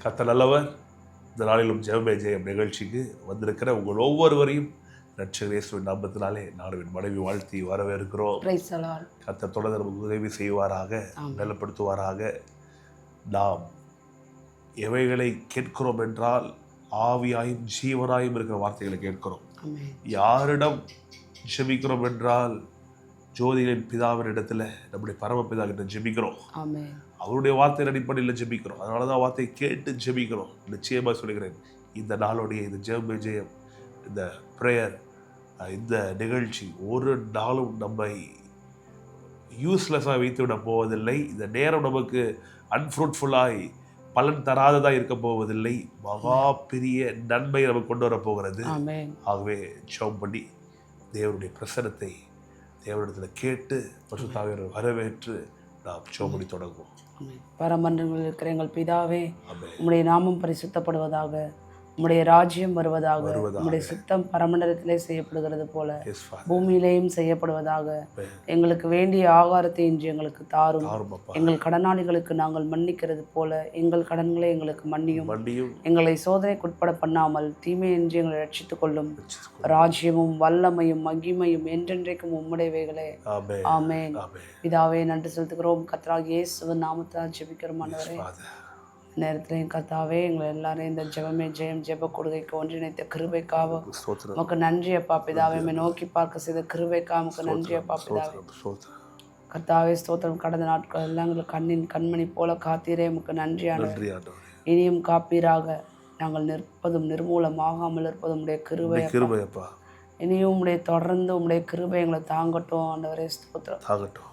கர்த்தர் நல்லவர். இந்த நாளிலும் ஜெபமே ஜெயம் நிகழ்ச்சிக்கு வந்திருக்கிற உங்கள் ஒவ்வொருவரையும் ரட்சகர் இயேசுவின் நாமத்தினாலே நானும் மனைவி வாழ்த்தி வரவேற்கிறோம். கர்த்தர் தொடர்ந்து நமக்கு உதவி செய்வாராக, பலப்படுத்துவாராக. நாம் எவைகளை கேட்கிறோம் என்றால் ஆவியாயும் ஜீவனாயும் இருக்கிற வார்த்தைகளை கேட்கிறோம். யாரிடம் ஜெபிக்கிறோம் என்றால் ஜோதிகளின் பிதாவின் இடத்துல நம்முடைய பரமபிதா கிட்ட ஜெபிக்கிறோம். அவருடைய வார்த்தையின் அடிப்படையில் ஜெபிக்கிறோம். அதனால தான் வார்த்தையை கேட்டு ஜெபிக்கிறோம். நிச்சயமாக சொல்லுகிறேன், இந்த நாளுடைய இந்த ஜெப ஜெயம், இந்த ப்ரேயர், இந்த நிகழ்ச்சி ஒரு நாளும் நம்மை யூஸ்லெஸ்ஸாக வைத்து விட போவதில்லை. இந்த நேரம் நமக்கு அன்ஃப்ரூட்ஃபுல்லாய் பலன் தராததாக இருக்க போவதில்லை. மகா பெரிய நன்மை நமக்கு கொண்டு வரப்போகிறது. ஆகவே ஜெபம் பண்ணி தேவனுடைய பிரசனத்தை தேவனிடத்தில் கேட்டு பரிசுத்தாவியை வரவேற்று நாம் ஜெபம் பண்ணி தொடங்குவோம். பரமண்டலங்களில் இருக்கிற எங்கள் பிதாவே, உம்முடைய நாமம் பரிசுத்தப்படுவதாக, உம்முடைய ராஜ்யம் வருவதாக, உம்முடைய சித்தம் பரமண்டலத்திலே செய்யப்படுகிறது போல பூமியிலேயும் செய்யப்படுவதாக. எங்களுக்கு வேண்டிய ஆகாரத்தை இன்று எங்களுக்கு தாரும். எங்கள் கடனாளிகளுக்கு நாங்கள் மன்னிக்கிறது போல எங்கள் கடன்களை எங்களுக்கு மன்னியும். எங்களை சோதனைக்குட்பட பண்ணாமல் தீமையின்றி எங்களை ரட்சித்துக் கொள்ளும். ராஜ்யமும் வல்லமையும் மகிமையும் என்றென்றைக்கும் உம்முடையவைகளே. ஆமென். பிதாவே, நன்றி செலுத்துகிறோம். கர்த்தராகிய இயேசுவின் நாமத்தால் ஜெபிக்கிறோம். ஆண்டவரே, நேரத்திலையும் கர்த்தாவே எங்களை எல்லாரும் இந்த ஜெபமே ஜெயம் ஜெப கொடுகைக்கு ஒன்றிணைத்த கிருபைக்காக உமக்கு நன்றி அப்பா பிதாவே. நோக்கி பார்க்க செய்த கிருபைக்காக உமக்கு நன்றி அப்பா பிதாவே. கர்த்தாவே ஸ்தோத்திரம். கடந்த நாட்கள் எல்லாம் எங்களுக்கு கண்ணின் கண்மணி போல காத்தீரே, உமக்கு நன்றி ஆண்டவரே. இனியும் காப்பீராக. நாங்கள் நிற்பதும் நிர்மூலமாகாமல் இருப்பதும் உடைய கிருபை அப்பா. இனியும் உடைய தொடர்ந்து உடைய கிருபை எங்களை தாங்கட்டும் ஆண்டவரே. ஸ்தோத்திரம் தாங்கட்டும்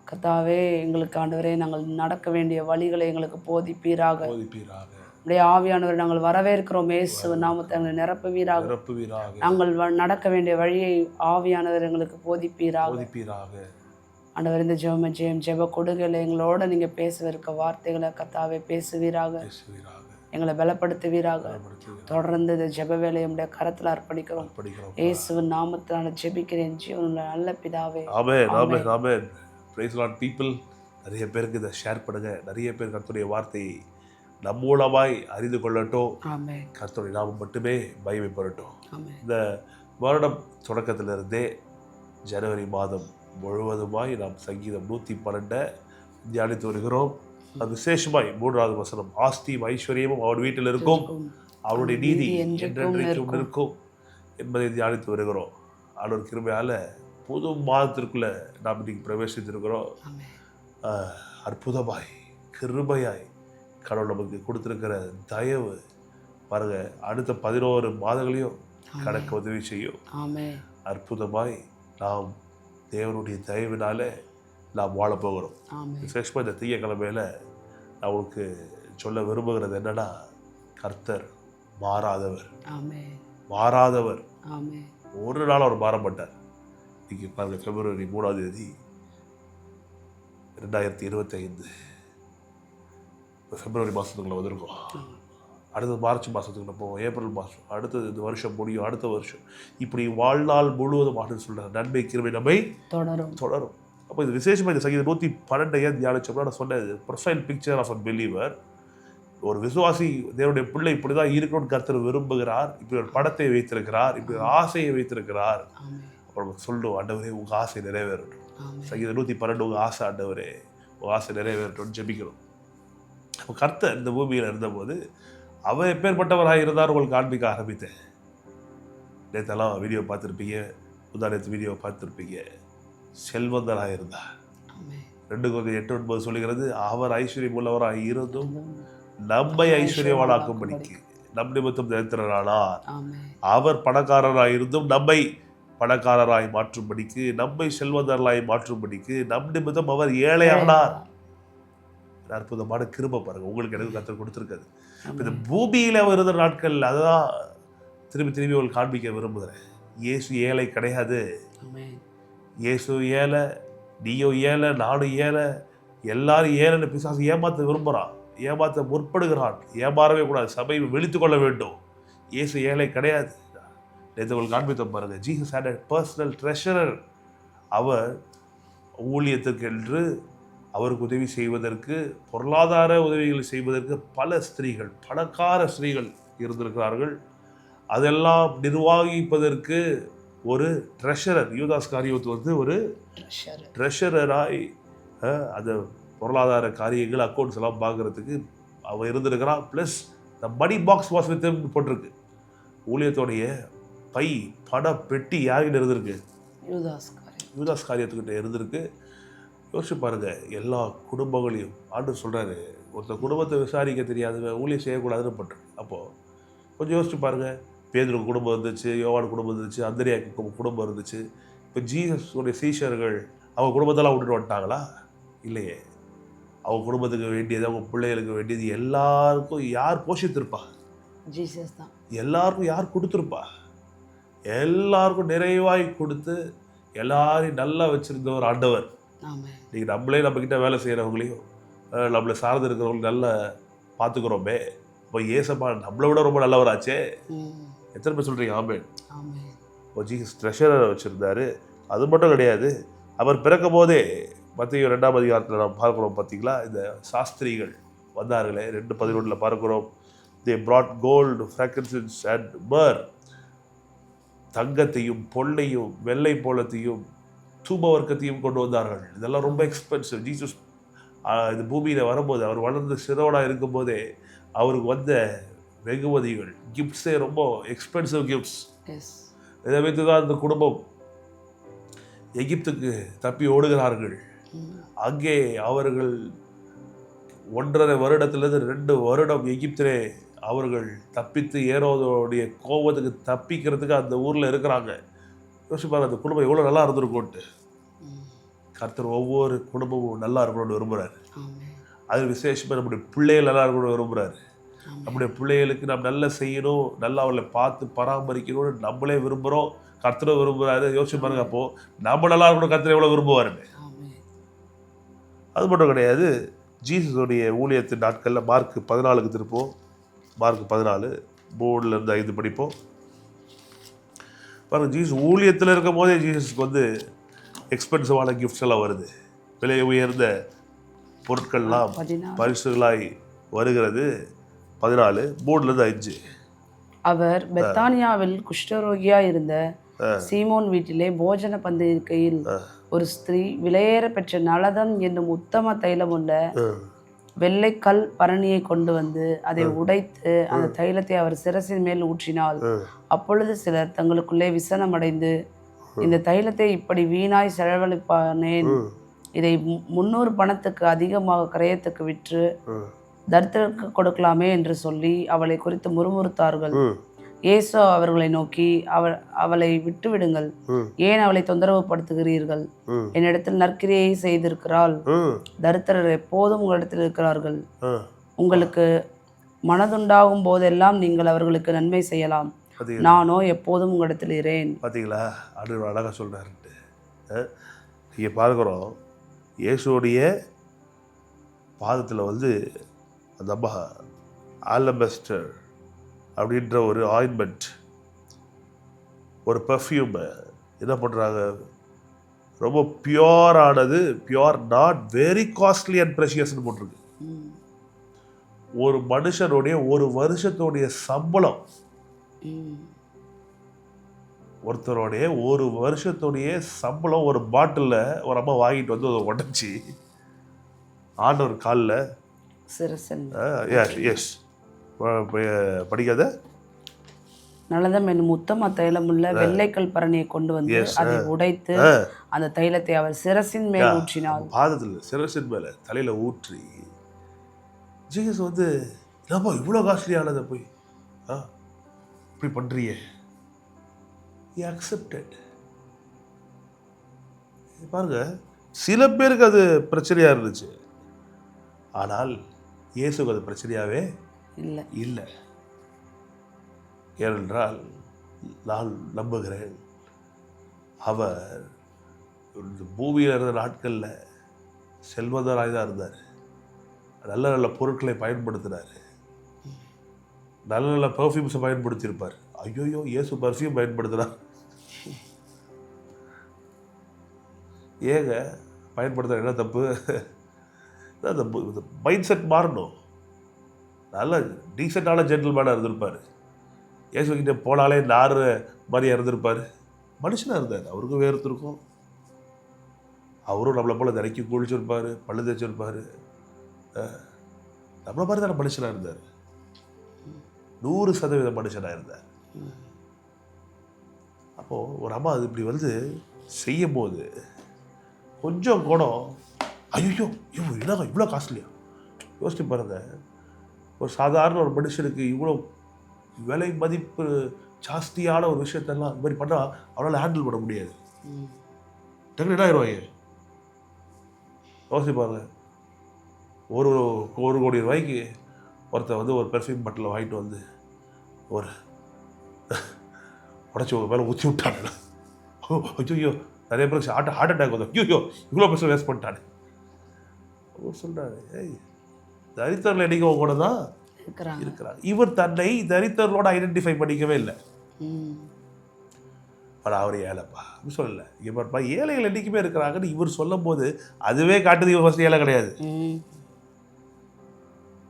கர்த்தாவே. எங்களுக்கு ஆண்டவரே நாங்கள் நடக்க வேண்டிய வழிகளை எங்களுக்கு போதிப்பீராக. உடைய ஆவியானவரை நாங்கள் வரவேற்கிறோம். இயேசு நாமத்தை எங்களை நிரப்புவீராக. நாங்கள் நடக்க வேண்டிய வழியை ஆவியானவர் எங்களுக்கு போதிப்பீராக. ஆண்டவர், இந்த ஜெபமே ஜெயம் ஜெப கொடுகையில் எங்களோட நீங்க பேசவிருக்க வார்த்தைகளை கர்த்தாவே பேசுவீராக. எங்களை பலப்படுத்துவீராக. தொடர்ந்து இந்த ஜெப வேலையை உடைய கரத்தில் அர்ப்பணிக்கிறோம். இயேசுவின் நாமத்தினால ஜெபிக்கிறேன் ஜீவனுள்ள நல்ல பிதாவே. ஆமென். Praise lord people. நிறைய பேருக்கு இதை ஷேர் பண்ணுங்க. நிறைய பேர் கர்த்தருடைய வார்த்தையை நம் மூலமாய் அறிந்து கொள்ளட்டும். கர்த்தருடைய நாமம் மட்டுமே மகிமைப்படட்டும். இந்த வருடம் தொடக்கத்திலிருந்தே ஜனவரி மாதம் முழுவதுமாய் நாம் சங்கீதம் 112 தியானித்து வருகிறோம். அது விசேஷமாய் 3வது வசனம், ஆஸ்தியும் ஐஸ்வர்யமும் அவர் வீட்டில் இருக்கும், அவருடைய நீதி என்றென்றைக்கும் இருக்கும் என்பதை தியானித்து வருகிறோம். ஆண்டவர் கிருபையால் புது மாதத்திற்குள்ளே நாம் இன்னைக்கு பிரவேசித்திருக்கிறோம். அற்புதமாய் கிருபையாய் கடவுள் நமக்கு கொடுத்துருக்கிற தயவு பாருங்க, அடுத்த 11 மாதங்களையும் கடக்க உதவி செய்யும். அற்புதமாய் நாம் தேவனுடைய தயவினால நாம் வாழ போகிறோம். விசேஷமாக இந்த திங்கக்கிழமையில் நான் உங்களுக்கு சொல்ல விரும்புகிறது என்னன்னா, கர்த்தர் மாறாதவர். ஒரு நாள் அவர் மாறமாட்டார். இன்றைக்கி பாருங்கள், பிப்ரவரி 3ஆம் தேதி 2025. இப்போ பிப்ரவரி மாதத்துக்குள்ளே வந்திருக்கோம். அடுத்தது மார்ச் மாதத்துக்குள்ளே போவோம், ஏப்ரல் மாதம், அடுத்தது இந்த வருஷம் முடியும், அடுத்த வருஷம், இப்படி வாழ்நாள் முழுவதும் ஆண்டு சொல்கிற நன்மை கிருபை நம்மை தொடரும். அப்போ இது விசேஷமாக இந்த சங்கீதம் 112 ஏன் தியானிச்சோம்னா, நான் சொன்னது profile picture of a believer. ஒரு விசுவாசி தேவனுடைய பிள்ளை இப்படி தான் இருக்கணும்னு கர்த்தர் விரும்புகிறார். இப்படி ஒரு படத்தை வைத்திருக்கிறார், இப்படி ஒரு ஆசையை வைத்திருக்கிறார். அப்புறம் சொல்லுவோம், ஆண்டவரே உங்கள் ஆசை நிறைவேறட்டும். சங்கீதம் 112 உங்கள் ஆசை ஆண்டவரே, உங்கள் ஆசை நிறைவேறட்டும்னு ஜெபிக்கணும். அப்போ கர்த்தர் இந்த பூமியில் இருந்தபோது அவர் எப்பேற்பட்டவராக இருந்தார் உங்களுக்கு காண்பிக்க ஆரம்பித்தேன். நேற்றெல்லாம் வீடியோ பார்த்துருப்பீங்க, உதாரணத்து வீடியோ பார்த்துருப்பீங்க. செல்வந்தராக இருந்தார். 2 Corinthians 8:9 சொல்லுகிறது, அவர் ஐஸ்வர்யம் உள்ளவராக இருந்தும் நம்மை ஐஸ்வர்யவானாக்கும்படிக்கு நம் நிமித்தம் நிறுத்தினார். அவர் பணக்காரராக இருந்தும் நம்மை பணக்காரராய் மாற்றும்படிக்கு, நம்மை செல்வந்தராய் மாற்றும்படிக்கு நம் நிமித்தம் அவர் ஏழையானார். அற்புதமான கிருபை பாருங்க, உங்களுக்கு எனக்கு கர்த்தர் கொடுத்துருக்காது. இந்த பூமியில் இருந்த நாட்கள் அதான் திரும்பி உங்களுக்கு காண்பிக்க விரும்புகிறேன். இயேசு ஏழை கிடையாது. இயேசு ஏழை, நீயோ ஏழை, நானும் ஏழை, எல்லாரும் ஏழைன்னு பிசாசு ஏமாற்ற விரும்புகிறான், ஏமாற்ற முற்படுகிறான். ஏமாறவே கூடாது, சபை விழித்து கொள்ள வேண்டும். இயேசு ஏழை கிடையாது. நேற்று உங்களுக்கு காண்பித்த பாருங்க, Jesus had a personal treasurer. அவர் ஊழியத்துக்கென்று அவருக்கு உதவி செய்வதற்கு, பொருளாதார உதவிகளை செய்வதற்கு பல ஸ்திரீகள், பணக்கார ஸ்திரீகள் இருந்திருக்கிறார்கள். அதெல்லாம் நிர்வகிப்பதற்கு ஒரு ட்ரெஷரர், யூதாஸ் காரியோத்து வந்து ஒரு ட்ரெஷரராய் அந்த பொருளாதார காரியங்கள், அக்கௌண்ட்ஸ் எல்லாம் பார்க்குறதுக்கு அவன் இருந்திருக்கிறான். Plus the money box was with போட்டிருக்கு. ஊழியத்தோடைய பை, பண பெட்டி யார்கிட்ட இருந்திருக்கு? யூதாஸ் காரியத்துக்கிட்ட இருந்திருக்கு. யோசிச்சு பாருங்க, எல்லா குடும்பங்களையும் ஆண்டு சொல்கிறாரு, ஒருத்தர் குடும்பத்தை விசாரிக்க தெரியாதவங்க ஊழியம் செய்யக்கூடாதுன்னு பட்டிருக்கு. அப்போது கொஞ்சம் யோசிச்சு பாருங்கள், பேதுருக்கு குடும்பம் இருந்துச்சு, யோவான் குடும்பம் இருந்துச்சு, அந்திரியாக்கு குடும்பம் இருந்துச்சு. இப்போ ஜீசஸுடைய சீஷர்கள் அவங்க குடும்பத்தெல்லாம் விட்டுட்டு வந்துட்டாங்களா? இல்லையே. அவங்க குடும்பத்துக்கு வேண்டியது, அவங்க பிள்ளைகளுக்கு வேண்டியது எல்லாருக்கும் யார் போஷித்திருப்பா? ஜீசஸ் தான். எல்லாருக்கும் யார் கொடுத்துருப்பா? எல்லாருக்கும் நிறைவாய் கொடுத்து எல்லாரையும் நல்லா வச்சுருந்த ஒரு ஆண்டவர். நீங்கள் நம்மளே நம்மக்கிட்ட வேலை செய்கிறவங்களையும் நம்மளை சார்ந்து இருக்கிறவங்களையும் நல்லா பார்த்துக்கிறோமே. இப்போ ஏசப்பா நம்மளை விட ரொம்ப நல்லவராச்சே. எத்தனை பேர் சொல்கிறீங்க ஆமென்? இப்போ ஜீசஸ் ட்ரெஷரரை வச்சுருந்தாரு. அது மட்டும் கிடையாது, அவர் பிறக்கும் போதே மத்தேயு 2ஆம் அதிகாரத்தில் நம்ம பார்க்குறோம். பார்த்தீங்களா, இந்த சாஸ்திரிகள் வந்தார்களே, 2:11 பார்க்குறோம். தே brought gold, frankincense and myrrh. தங்கத்தையும் பொன்னையும் வெள்ளை போலத்தையும் தூப வர்க்கத்தையும் கொண்டு வந்தார்கள். இதெல்லாம் ரொம்ப எக்ஸ்பென்சிவ். ஜீசஸ் இந்த பூமியில் வரும்போது, அவர் வளர்ந்து சிறுவனாக இருக்கும்போதே அவருக்கு வந்த வெகுமதிகள், கிஃப்ட்ஸே ரொம்ப எக்ஸ்பென்சிவ் கிஃப்ட்ஸ். இதை வைத்து தான் அந்த குடும்பம் எகிப்துக்கு தப்பி ஓடுகிறார்கள். அங்கே அவர்கள் 1.5 வருடத்திலிருந்து 2 வருடம் எகிப்திலே அவர்கள் தப்பித்து ஏரோதுடைய கோபத்துக்கு தப்பிக்கிறதுக்கு அந்த ஊரில் இருக்கிறாங்க. யோசிப்பாங்க, அந்த குடும்பம் எவ்வளோ நல்லா இருந்திருக்கும்ட்டு. கர்த்தர் ஒவ்வொரு குடும்பமும் நல்லா இருக்கணும்னு விரும்புகிறார். அது விசேஷமாக நம்முடைய பிள்ளைகள் நல்லா இருக்கணும்னு விரும்புகிறாரு. நம்முடைய பிள்ளைகளுக்கு நாம் நல்லா செய்யணும், நல்லா அவளை பார்த்து பராமரிக்கணும்னு நம்மளே விரும்புகிறோம், கர்த்தரை விரும்புகிறாரு. யோசிச்சு பாருங்க, அப்போது நம்ம நல்லா இருக்கணும், கர்த்தரை எவ்வளோ விரும்புவாருன்னு. அது மட்டும் கிடையாது, ஜீசஸுடைய ஊழியத்தின் நாட்களில் மார்க் 14க்கு திருப்போம். மார்க் 14 3 5 படிப்போம். பாருங்கள், ஜீசஸ் ஊழியத்தில் இருக்கும் போதே ஜீசஸ்க்கு வந்து எக்ஸ்பென்சிவான கிஃப்ட்ஸ் எல்லாம் வருது. விலை உயர்ந்த பொருட்கள்லாம் பரிசுகளாய் வருகிறது. 14 3 5. அவர் பெத்தானியாவில் குஷ்டரோகியா இருந்த சீமோன் வீட்டிலே போஜன பந்து இருக்கையில் ஒரு ஸ்திரீ விலையேற பெற்ற நலதம் என்னும் உத்தம தைலம் உள்ள வெள்ளைக்கல் பரணியை கொண்டு வந்து அதை உடைத்து அந்த தைலத்தை அவர் சிரசின் மேல் ஊற்றினாள். அப்பொழுது சிலர் தங்களுக்குள்ளே விசனம் அடைந்து, இந்த தைலத்தை இப்படி வீணாய் செலவழிப்பானேன், இதை 300 பணத்துக்கு அதிகமாக கிரயத்துக்கு விற்று தரித்திரருக்கு கொடுக்கலாமே என்று சொல்லி அவளை குறித்து முறுமுறுத்தார்கள். இயேசு அவர்களை நோக்கி, அவளை விட்டுவிடுங்கள், ஏன் அவளை தொந்தரவு படுத்துகிறீர்கள்? என்னிடத்தில் நற்கிரியை செய்திருக்கிறாள். தரித்திரர் எப்போதும் உங்களிடத்தில் இருக்கிறார்கள். உங்களுக்கு மனதுண்டாகும் போதெல்லாம் நீங்கள் அவர்களுக்கு நன்மை செய்யலாம். நானோ எப்போதும் உங்களிடத்தில் இரேன். பார்த்தீங்களா, அது அழகாக சொல்கிறாருன்ட்டு. இங்கே பார்க்குறோம், இயேசுடைய பாதத்தில் வந்து அந்த அம்மா ஆலபஸ்டர் அப்படின்ற ஒரு ஆயின்மெண்ட், ஒரு பர்ஃப்யூம் என்ன பண்ணுறாங்க, ரொம்ப பியோரானது, pure not very costly and ப்ரெஷியஸ்ன்னு போட்டிருக்கு. ஒரு மனுஷனுடைய ஒரு வருஷத்துடைய சம்பளம், ஒருத்தருடைய ஒரு வருஷத்துடைய சம்பளம் ஒரு பாட்டிலில் ஒரு அம்மா வாங்கிட்டு வந்து அதை உடச்சி ஆண்டவர் காலில் எஸ் படிக்காத நலதம் என்னும் உத்தம தைலமுள்ள வெள்ளைக்கல் பரணியை கொண்டு வந்து அதை உடைத்து அந்த தைலத்தை அவர் சிரசின் மேல் ஊற்றினார். பாதத்தில் சிரசின் மேலே தலையில் ஊற்றி ஜீசஸ் வந்து, ஏப்பா இவ்வளோ காஸ்ட்லியானதை போய் இப்படி பண்ணுறியே, அக்செப்டட். பாருங்க, சில பேருக்கு அது பிரச்சனையாக இருந்துச்சு, ஆனால் இயேசுக்கு அது பிரச்சனையாகவே இல்லை. ஏனென்றால் நான் நம்புகிறேன், அவர் பூமியில் இருந்த நாட்களில் செல்வந்தராக தான் இருந்தார். நல்ல நல்ல பொருட்களை பயன்படுத்தினார், நல்ல நல்ல பர்ஃப்யூம்ஸை பயன்படுத்தியிருப்பார். ஐயோயோ, இயேசு பர்ஃப்யூம் பயன்படுத்தினார். ஏங்க பயன்படுத்த என்ன தப்பு? அந்த மைண்ட் செட் மாறணும். நல்ல டீசெண்டான ஜென்டில்மேனாக இருந்திருப்பார். இயேசுக்கிட்ட போனாலே நார் மாதிரியாக இருந்திருப்பார். மனுஷனாக இருந்தார். அவருக்கும் வேர்த்திருக்கும். அவரும் நம்மளை போல் தினைக்கு குளிச்சிருப்பார், பல்லு தேய்ச்சிருப்பார். நம்மளை மாதிரி தானே மனுஷனாக இருந்தார். 100% மனுஷனாக இருந்தார். அப்போது ஒரு அம்மா அது இப்படி வந்து செய்யும் போது கொஞ்சம் கூட ஐயோ இவ்வளோ காஸ்ட்லியா யோசிச்சு பாருங்க. ஒரு சாதாரண ஒரு மனுஷனுக்கு இவ்வளோ விலை மதிப்பு ஜாஸ்தியான ஒரு விஷயத்தெல்லாம் இது மாதிரி பண்ணால் அவனால் ஹேண்டில் பண்ண முடியாது. டக்குனு என்ன ஆயிடுவாங்க யோசிச்சு பாருங்க. ஒரு கோடி ரூபாய்க்கு ஒருத்தர் வந்து ஒரு பெர்ஃப்யூம் பாட்டில் வாங்கிட்டு வந்து ஒரு உடச்சி மேலே ஊற்றி விட்டாங்க. ஐயோ நிறைய பேருக்கு ஹார்ட் அட்டாக் வந்து ஐயோ இவ்வளோ பைசா வேஸ்ட் பண்ணிட்டானு சொல்கிறாரு. ஏய் தரித்திரர்கள் என்னைக்கு கூட தான் இருக்கிறாங்க. இவர் தன்னை தரித்திரர்களோட ஐடென்டிஃபை பண்ணிக்கவே இல்லை. ஆனால் அவர் ஏழைப்பா அப்படின்னு சொல்லலை. இவர்ப்பா ஏழைகள் என்றைக்குமே இருக்கிறாங்கன்னு இவர் சொல்லும் போது அதுவே காட்டுது இவர் ஃபஸ்ட் ஏழை கிடையாது.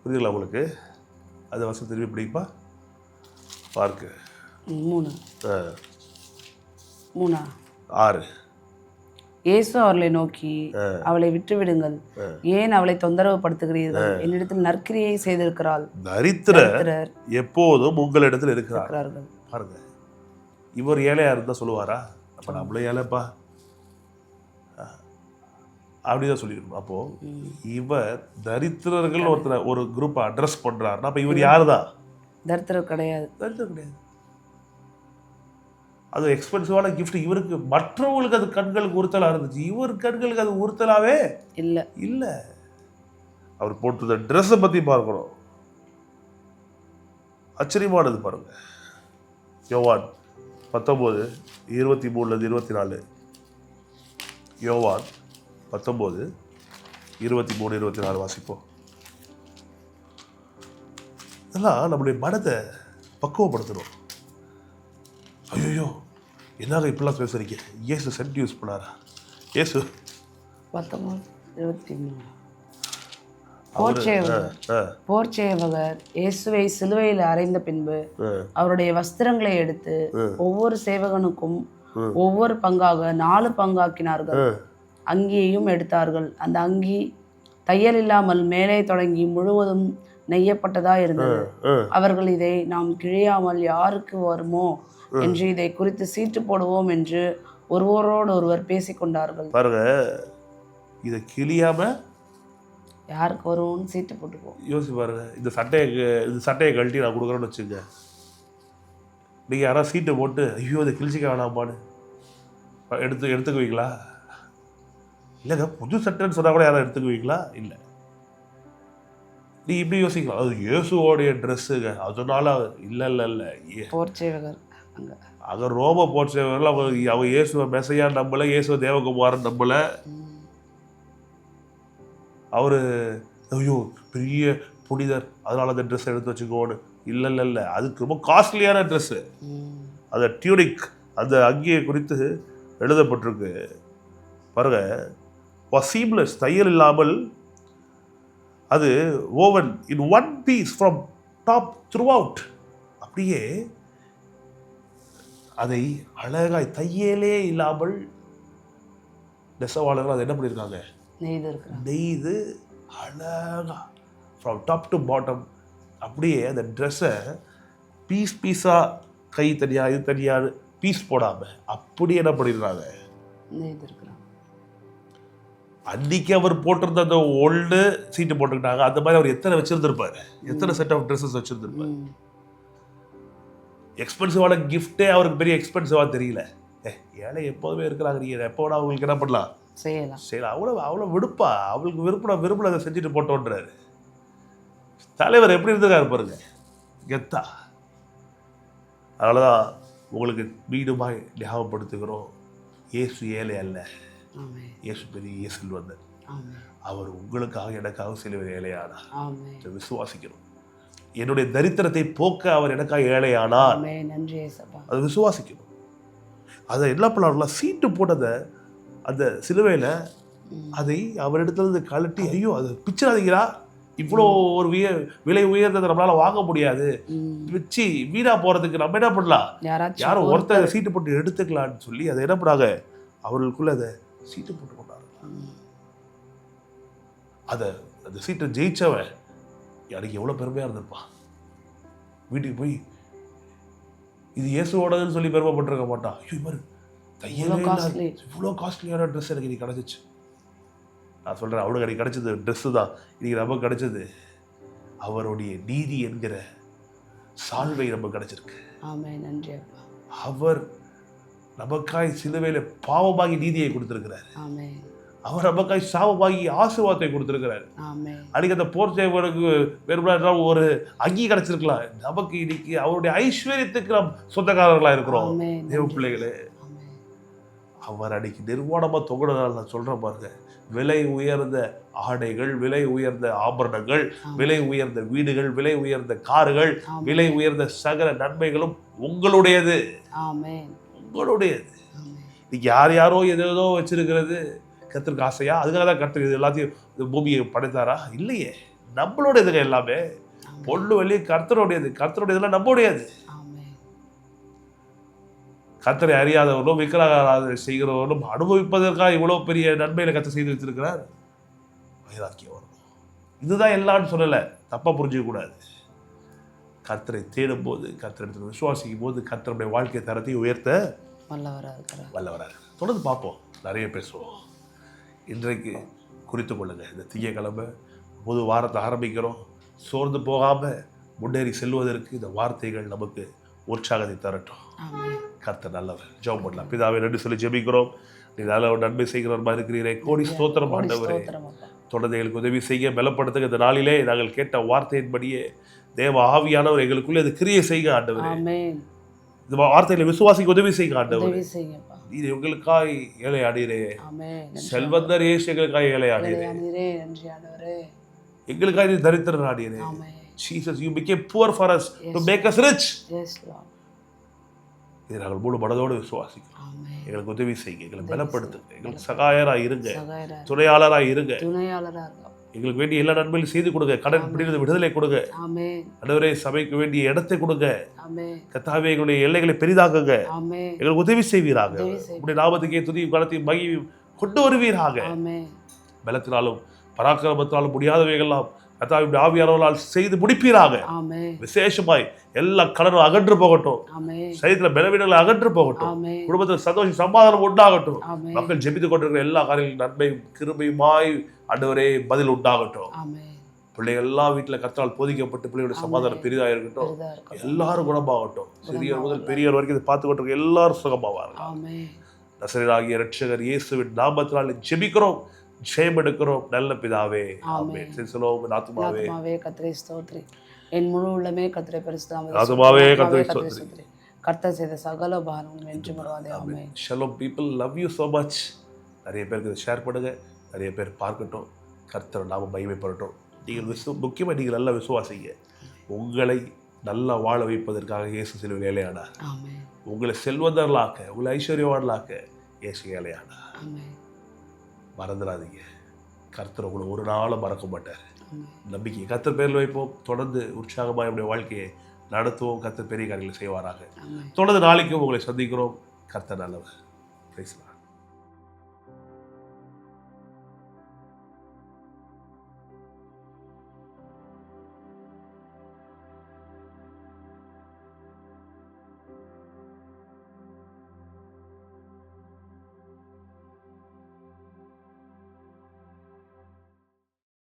புரியுதுங்களா உங்களுக்கு? அது வருஷம் திரும்பி பிடிப்பா பார்க்கு 6. இயேசு அவர்களை நோக்கி அவளை விட்டு விடுங்கள், ஏன் அவளை தொந்தரவு படுத்துகிறீர்கள்? என்னிடத்தில் நற்கிரியை செய்திருக்கிறாள். தரித்திரர் எப்போதும் உங்களிடத்தில் இருக்கிறார்கள். பாருங்க, இவர் ஏழையா இருந்தா சொல்லுவாரா? அப்ப நம்மளும் ஏழைப்பா அப்படிதான் சொல்லியிருக்கணும். அப்போ இவர் தரித்திரர்கள் ஒருத்தர் ஒரு குரூப் அட்ரஸ் பண்றாருன்னா அப்ப இவர் யாருதான்? தரித்திரம் கிடையாது. அது எக்ஸ்பென்சிவான கிஃப்ட். இவருக்கு மற்றவங்களுக்கு அது கண்களுக்கு உறுத்தலா இருந்துச்சு, இவர் கண்களுக்கு அது உறுத்தலாவே இல்ல. அவர் போட்டு ட்ரெஸ்ஸை பத்தி பார்க்கிறோம். ஆச்சரியமானது பாருங்க. யோவான் 19:23-24. யோவான் 19:23-24 வாசிப்போம். இதெல்லாம் நம்முடைய மனதை பக்குவப்படுத்தணும். ஐயோ என்னால இப்படிலாம் பேசுறீங்க, இயேசு சென்ட் யூஸ் பண்ணாரா? இயேசு 19:23 போர்ச்சேவகர் இயேசுவை சிலுவையில் அறைந்த பின்பு அவருடைய வஸ்திரங்களை எடுத்து ஒவ்வொரு சேவகனுக்கும் ஒவ்வொரு பங்காக 4 பங்காக்கினார்கள். அங்கியையும் எடுத்தார்கள். அந்த அங்கி தையல் இல்லாமல் மேலே தொடங்கி முழுவதும் நெய்யப்பட்டதா இருந்தது. அவர்கள் இதை நாம் கிழியாமல் யாருக்கு வருமோ என்று இதை குறித்து சீட்டு போடுவோம் என்று ஒருவரோடு ஒருவர் பேசிக்கொண்டார்கள். பாருங்க, இதை கிழியாம யாருக்கு வருவோம்னு சீட்டு போட்டுக்குவோம். யோசிச்சு பாருங்க. இந்த சட்டையை கழட்டி நான் கொடுக்குறேன்னு வச்சுங்க. நீங்கள் யாராவது சீட்டை போட்டு ஐயோ இதை கிழிச்சிக்க வேணாமான்னு எடுத்துக்குவீங்களா? இல்லைங்க, புது சட்டைன்னு சொன்னால் கூட யாராவது எடுத்துக்குவீங்களா? இல்லை. நீ இப்படி யோசிக்கலாம், அது இயேசுவோடைய ட்ரெஸ்ஸுங்க அதனால இல்லை இல்லை இல்லை. போர்ச்சேவகர் அங்கே ரோம போர்ச்சேவகர்கள் அவங்க இயேசுவை மெசையா நம்பலை, இயேசுவ தேவகுமாரன் நம்பலை. அவர் ஐயோ பெரிய புனிதர் அதனால அந்த ட்ரெஸ் எடுத்து வச்சுக்கோன்னு இல்லை இல்லை இல்லை. அதுக்கு ரொம்ப காஸ்ட்லியான ட்ரெஸ்ஸு. அந்த டியூனிக் அந்த அங்கியை குறித்து எழுதப்பட்டிருக்கு பாருங்க. சீம்லெஸ் தையல் இல்லாமல் அது woven in one piece from top throughout. அப்படியே அதை அழகாய் தையலே இல்லாமல் நெசவாளர்கள் அதை என்ன பண்ணியிருக்காங்க? நெய்து அழகா ஃப்ரம் டாப் டு பாட்டம். அப்படியே அந்த ட்ரெஸ்ஸை பீஸாக கை தனியாக இது தனியாக பீஸ் போடாமல் அப்படி என்ன பண்ணிடுறாங்க? அன்னைக்கு அவர் போட்டிருந்த அந்த ஓல்டு சீட்டு போட்டுக்கிட்டாங்க. அந்த மாதிரி அவர் எத்தனை வச்சிருந்திருப்பாரு, எத்தனை செட் ஆஃப் ட்ரெஸ்ஸஸ் வச்சிருந்திருப்பாரு. எக்ஸ்பென்சிவான கிஃப்டே அவருக்கு பெரிய எக்ஸ்பென்சிவாக தெரியல. ஏழை எப்போதுமே இருக்கிறாங்க, நீங்கள் எப்போ வேணா அவங்களுக்கு என்ன பண்ணலாம் செய்யலாம். அவ்வளோ விடுப்பா, அவளுக்கு விருப்பம் அதை செஞ்சுட்டு போட்டோன்றாரு. தலைவர் எப்படி இருந்திருக்காரு பாருங்க, கெத்தா. அதனால தான் உங்களுக்கு மீண்டுமாய் ஞாபகப்படுத்துகிறோம், இயேசு ஏழை அல்ல, இயேசு பெரிய செல்வந்தர். அவர் உங்களுக்காக எனக்காக சிலுவையில் ஏழையானார். விசுவாசிக்கிறோம். என்னுடைய தரித்திரத்தை போக்க அவர் எனக்காக ஏழையானார். அதை விசுவாசிக்கணும். அதை என்ன பண்ணலாம்? சீட்டு போட்டதை அந்த சிலுவையில் அதை அவரிடத்துல கழட்டி, ஐயோ அது பிச்சிடாதீங்களா, இவ்வளோ ஒரு விலை உயர்ந்ததை நம்மளால வாங்க முடியாது, பிச்சு வீணா போறதுக்கு நம்ம என்ன பண்ணலாம், யாரும் ஒருத்தர் சீட்டு போட்டு எடுத்துக்கலான்னு சொல்லி அதை என்ன பண்ணாங்க, அவர்களுக்குள்ள அதை சீட்டு போட்டு கொண்டாங்க. அதை அந்த சீட்டை ஜெயிச்சவன் எனக்கு எவ்வளோ பெருமையாக இருந்திருப்பான். வீட்டுக்கு போய் இது இயேசுவோடதுன்னு சொல்லி பெருமைப்பட்டிருக்க மாட்டான். ஐயோ மாதிரி தையலே இவ்வளோ காஸ்ட்லியான ட்ரெஸ் எனக்கு இன்னைக்கு கிடச்சிச்சு. நான் சொல்கிறேன், அவனுக்கு எனக்கு கிடச்சது ட்ரெஸ்ஸு தான், இன்னைக்கு நமக்கு கிடச்சது அவருடைய நீதி என்கிற சால்வை நமக்கு கிடச்சிருக்கு. அவர் நமக்காய் சிலுவையில் பாவமாகி நீதியை கொடுத்துருக்கிறார். அவர் நமக்காய் சாபமாகி ஆசீர்வாதத்தை கொடுத்துருக்கிறார். அன்னைக்கு அந்த போர் செய்வனுக்கு வெறும் ஒரு அங்கி கிடைச்சிருக்கலாம். நமக்கு இன்னைக்கு அவருடைய ஐஸ்வர்யத்துக்கு நாம் சொந்தக்காரர்களாக இருக்கிறோம். தேவ பிள்ளைகளே, அவர் அன்னைக்கு நிர்வாணமா தொகுடனால நான் சொல்றேன் பாருங்க, விலை உயர்ந்த ஆடைகள், விலை உயர்ந்த ஆபரணங்கள், விலை உயர்ந்த வீடுகள், விலை உயர்ந்த கார்கள், விலை உயர்ந்த சகல நன்மைகளும் உங்களுடையது, உங்களுடையது. இன்னைக்கு யார் யாரோ எதோ வச்சிருக்கிறது கர்த்தருக்கு ஆசையா? அதுக்காக தான் கர்த்தர் இது எல்லாத்தையும் இந்த பூமியை படைத்தாரா? இல்லையே, நம்மளுடையதுங்க எல்லாமே. பொண்ணு வெளியே கர்த்தருடையது, கர்த்தருடையதெல்லாம் நம்முடையது. கர்த்தரை அறியாதவர்களும் விக்கிரக ஆராதனை செய்கிறவர்களும் அனுபவிப்பதற்காக இவ்வளவு பெரிய நன்மையில கர்த்தர் செய்து வச்சிருக்கிறார். வைராக்கியம் வரும். இதுதான் எல்லாம்னு சொல்லலை, தப்பா புரிஞ்சிக்க கூடாது. கர்த்தரை தேடும் போது, கர்த்தரை விசுவாசிக்கும் போது கர்த்தருடைய வாழ்க்கை தரத்தை உயர்த்த வல்லவராக. தொடர்ந்து பார்ப்போம், நிறைய பேசுவோம். இன்றைக்கு குறித்து கொள்ளுங்க, இந்த திங்கட்கிழமை புது வாரத்தை ஆரம்பிக்கிறோம். சோர்ந்து போகாமல் முன்னேறி செல்வதற்கு இந்த வார்த்தைகள் நமக்கு உற்சாகத்தை தரட்டும். கர்த்தர் நல்லவர். ஜெபம் பண்ணலாம். பிதாவே நன்றி சொல்லி ஜெபிக்கிறோம். நீ நல்ல ஒரு நன்மை செய்கிறவருமா இருக்கிறீரே, கோடி ஸ்தோத்திரம் ஆண்டவரே. தொடர்ந்து எங்களுக்கு உதவி செய்ய பலப்படுத்துங்க. இந்த நாளிலே நாங்கள் கேட்ட வார்த்தையின்படியே தேவ ஆவியானவர் எங்களுக்குள்ளே அது கிரியை செய்க ஆண்டவரே. இந்த வார்த்தையில விசுவாசிக்கு உதவி செய்க ஆண்டவரே. இது எங்களுக்காய் ஏழையாடீரே, செல்வந்தர் இயேசு எங்களுக்காய் ஏழையாடீரே, எங்களுக்காய் நீ தரித்திரர் ஆடீரே. Jesus, you became poor for us to make us rich. Yes, Lord. இதை நாங்கள் முழு மனதோடு விசுவாசிக்கிறோம். எங்களுக்கு உதவி செய்யுங்க, எங்களை பலப்படுத்துங்க, எங்களுக்கு சகாயராக இருங்க, துணையாளராக இருங்க. எங்களுக்கு வேண்டிய எல்லா நன்மையும் செய்து கொடுங்க. கடன் பிடிக்கிறது விடுதலை கொடுங்க ஆண்டவரே. சபைக்கு வேண்டிய இடத்தை கொடுங்க கர்த்தாவே. எங்களுடைய எல்லைகளை பெரிதாக்குங்க. எங்களுக்கு உதவி செய்வீராக. உங்களுடைய நாமத்துக்கே துதியும் கனத்தையும் மகிமையும் கொண்டு வருவீராக. பலத்தினாலும் பராக்கிரமத்தினாலும் முடியாதவைகள்லாம் கர்த்தாவே ஆவியானவரால் செய்து முடிப்பீராக. விசேஷமாய் எல்லா கடனும் அகன்று போகட்டும். சரீரத்துல பலவீனங்களை அகன்று போகட்டும். குடும்பத்தில் சந்தோஷம் சமாதானம் உண்டாகட்டும். மக்கள் ஜெபித்துக் கொண்டிருக்கிற எல்லா காரியங்களும் நன்மையும் கிருபையுமாய் ஆண்டவரே பதில் உண்டாகட்டும். பிள்ளைகள் எல்லா வீட்டில் கர்த்தரால் போதிக்கப்பட்டு பிள்ளைகளுடைய சமாதானம் பெரிதாக இருக்கட்டும். எல்லாரும் குணமாகட்டும். சிறியவர் முதல் பெரியவர் வரைக்கும் இதை பார்த்து கொண்டிருக்க எல்லாரும் சுகமாவார்கள். நசரேயனாகிய இரட்சகர் இயேசுவின் நாமத்தினால் ஜெபிக்கிறோம், ஜெயம் எடுக்கிறோம் நல்ல பிதாவே. ஆமென். ஆத்துமாவே கர்த்தரை ஸ்தோத்திரி. என் முழு உள்ளமே கர்த்தரை பரிசுத்தமாவே. ஆத்துமாவே கர்த்தரை ஸ்தோத்திரி. கர்த்தர் செய்த சகல உபகாரங்களும் என்று மறவாதே. ஆமென். ஷாலோம் people, love you so much. நிறைய பேருக்கு இதை ஷேர் பண்ணுங்க, நிறைய பேர் பார்க்கட்டும். கர்த்தர் நாம மகிமைப்படட்டும். நீங்கள் முக்கியமாக நீங்கள் நல்லா விசுவாசிங்க. உங்களை நல்லா வாழ வைப்பதற்காக இயேசு சிலுவையில் ஏழையானார். உங்களை செல்வந்தர்களாக்க, உங்களை ஐஸ்வர்யவான்களாக்க இயேசு ஏழையானார். மறந்துடாதீங்க, கர்த்தர் உங்களை ஒரு நாளும் மறக்க மாட்டார். நம்பிக்கை கர்த்தர் பேரில் வைப்போம். தொடர்ந்து உற்சாகமாக நம்முடைய வாழ்க்கையை நடத்துவோம். கர்த்தர் பெரிய காரியங்களை செய்வாராக. தொடர்ந்து நாளைக்கும் உங்களை சந்திக்கிறோம். கர்த்தர் நல்லவர்.